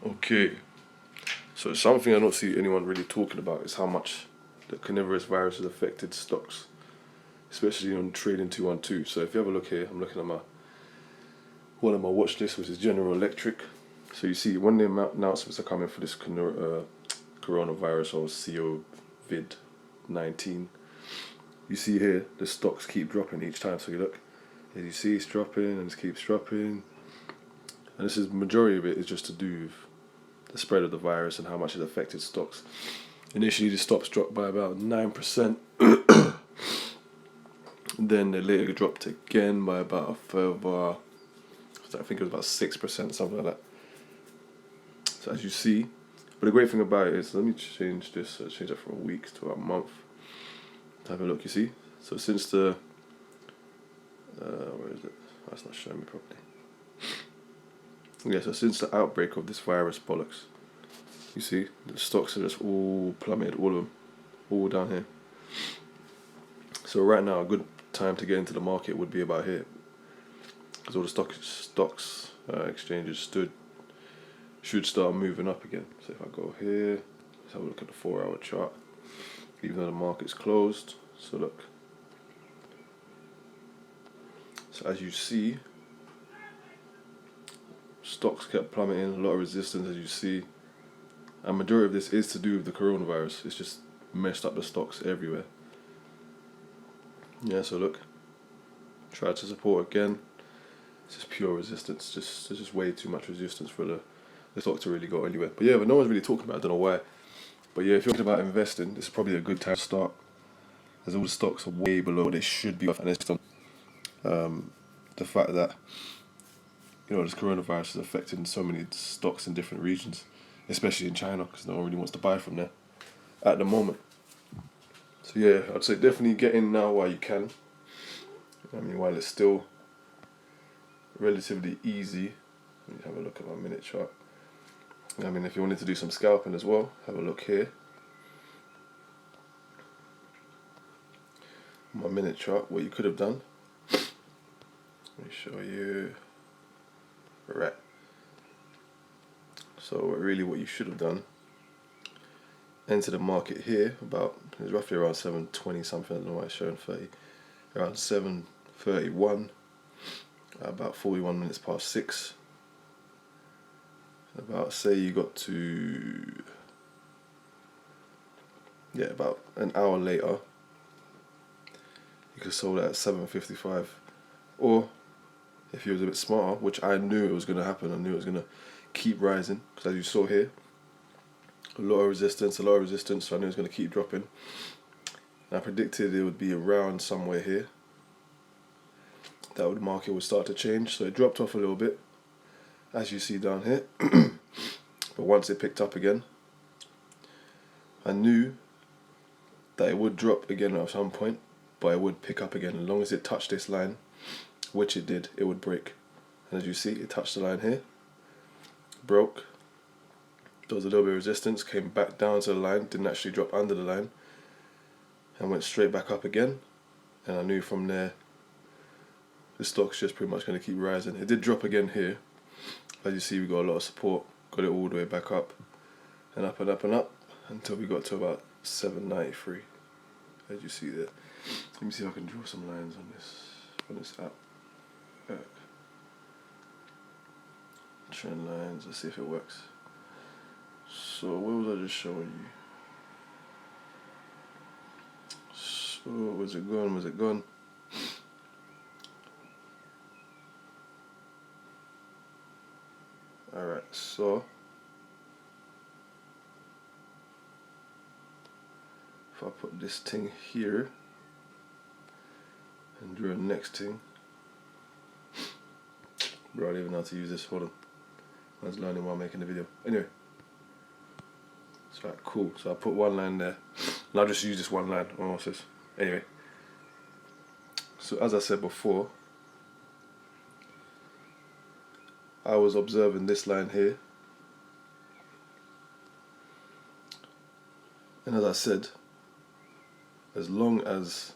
Okay, so something I don't see anyone really talking about is how much the coronavirus virus has affected stocks, especially on Trading212. So if you have a look here, I'm looking at one of my watch lists, which is General Electric. So you see when the announcements are coming for this coronavirus or COVID-19, you see here the stocks keep dropping each time. So you look, as you see, it's dropping and it keeps dropping. And this is the majority of it is just to do with the spread of the virus and how much it affected stocks. Initially, the stocks dropped by about 9%. Then they later dropped again by about a further, I think it was about 6%, something like that. So as you see, but the great thing about it is, let me change this, change it from a week to a month. Have a look, you see? So since the, where is it? That's not showing me properly. Yeah, so since the outbreak of this virus bollocks, you see, the stocks are just all plummeted, all of them, all down here. So right now, a good time to get into the market would be about here, because all the stocks exchanges should start moving up again. So if I go here, let's have a look at the 4-hour chart, even though the market's closed. So look, so as you see, stocks kept plummeting, a lot of resistance as you see. And majority of this is to do with the coronavirus. It's just messed up the stocks everywhere. Yeah, so look, try to support again. It's just pure resistance. There's just way too much resistance for the stock to really go anywhere. But yeah, but no one's really talking about it. I don't know why. But yeah, if you're thinking about investing, this is probably a good time to start, as all the stocks are way below what they should be. And it's the fact that, you know, this coronavirus is affecting so many stocks in different regions, especially in China, because no one really wants to buy from there at the moment. So yeah, I'd say definitely get in now while you can. I mean, while it's still relatively easy. Let me have a look at my minute chart. I mean, if you wanted to do some scalping as well, have a look here. My minute chart, what you could have done. Let me show you. Right. So really what you should have done, enter the market here about, it's roughly around 7:20 something, I don't know why it's showing 30, around 7:31, about 41 minutes past 6. About, say you got to, yeah, about an hour later, you could sold it at 7:55. Or if you was a bit smarter, which I knew it was going to happen, I knew it was going to keep rising, because as you saw here, a lot of resistance, so I knew it was going to keep dropping. And I predicted it would be around somewhere here that the market would start to change. So it dropped off a little bit, as you see down here. But once it picked up again, I knew that it would drop again at some point, but it would pick up again. As long as it touched this line, which it did, it would break. And as you see, it touched the line here, broke. There was a little bit of resistance, came back down to the line, didn't actually drop under the line, and went straight back up again. And I knew from there, the stock's just pretty much going to keep rising. It did drop again here. As you see, we got a lot of support, got it all the way back up, and up and up and up, until we got to about 793, as you see there. Let me see if I can draw some lines on this app. Trend lines, let's see if it works. So what was I just showing you? So was it gone? Alright, so if I put this thing here and draw the next thing, bro, I don't even know how to use this. Hold on, I was learning while making the video. Anyway, so right, cool. So I put one line there, and I'll just use this one line on this. Anyway, so as I said before, I was observing this line here, and as I said, as long as,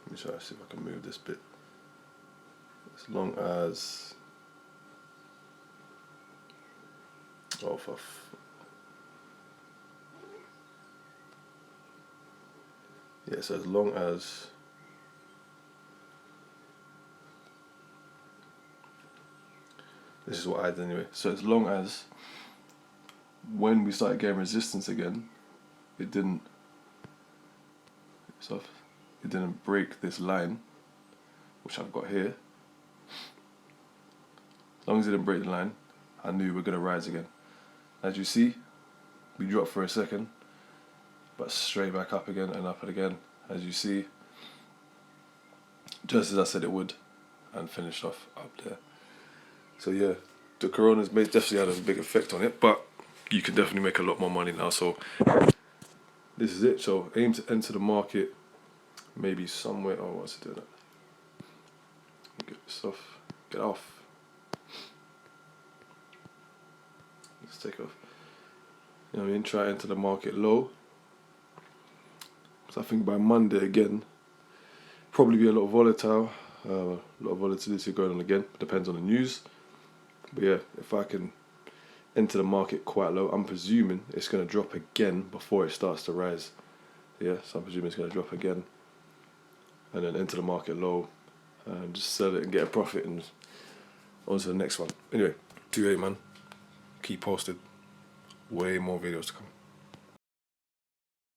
let me try to see if I can move this bit, as long as Oh, yeah, so as long as this is what I did anyway. So as long as when we started getting resistance again, it didn't break this line, which I've got here. As long as it didn't break the line, I knew we were gonna rise again. As you see, we dropped for a second, but straight back up again and up again, as you see, just as I said it would, and finished off up there. So yeah, the Corona's definitely had a big effect on it, but you can definitely make a lot more money now. So this is it. So aim to enter the market maybe somewhere. Oh, what's it doing? Get this off. Get off. Let's take off. You know what I mean? Try to enter the market low. So I think by Monday again, probably be a lot of volatile, a lot of volatility going on again. Depends on the news. But yeah, if I can enter the market quite low, I'm presuming it's going to drop again before it starts to rise. Yeah, so I'm presuming it's going to drop again, and then enter the market low, and just sell it and get a profit, and on to the next one. Anyway, 2-8 man, keep posted. Way more videos to come.